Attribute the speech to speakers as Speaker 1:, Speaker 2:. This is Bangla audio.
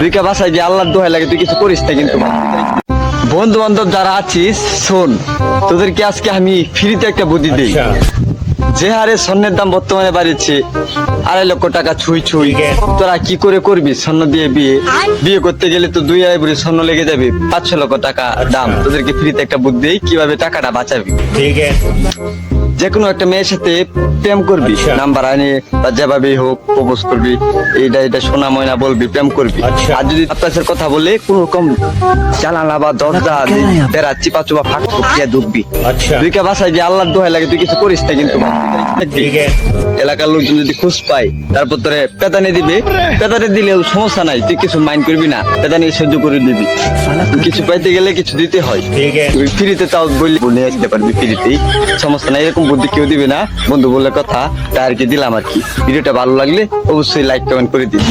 Speaker 1: দুইটা বাসায় গিয়ে আল্লাহর দোহাই লাগে তুই কিছু করিস না কিন্তু। বন্ধু বান্ধব যারা আছিস শোন, তোদেরকে আজকে আমি ফ্রিতে একটা বুদ্ধি দিই। যে হারে স্বর্ণের দাম বর্তমানে বাড়িছে, 2.5 লক্ষ টাকা ছুঁই ছুঁই, তোরা কি করে করবি স্বর্ণ দিয়ে বিয়ে? বিয়ে করতে গেলে তো 2.5 ভরি স্বর্ণ লেগে যাবে, 5-6 লক্ষ টাকা দাম। তোদেরকে ফ্রিতে একটা বুদ্ধি দিই কিভাবে টাকাটা বাঁচাবি। যে কোনো একটা মেয়ের সাথে প্রেম করবি, নাম্বার আনে বা যেভাবেই হোক প্রপোজ করবি, এটা সোনা ময়না বলবি, প্রেম করবি। আর যদি আপনার কথা বলে কোন রকম জানালা বা দরজা বেড়া চিপা চুপা ফাঁক দিয়ে ঢুকবি। দুইটা বাসায় গিয়ে আল্লাহর দোহাই লাগে তুই কিছু করিস না কিন্তু। এলাকার লোকজন যদি খোঁজ পায়, তারপর তোরে পেতানি দিবে। পেতানি দিলেও সমস্যা নাই, তুই কিছু মাইন্ড করবি না, পেতানি সহ্য করে দিবি। কিছু পাইতে গেলে কিছু দিতে হয়, তুই ফ্রিতে তাও বলে আসতে পারবি ফ্রিতেই, সমস্যা নাই। এরকম বুদ্ধি কেউ দিবে না, বন্ধু বলে কথা, তাই আর কি দিলাম আর কি। ভিডিওটা ভালো লাগলে অবশ্যই লাইক কমেন্ট করে দিবি।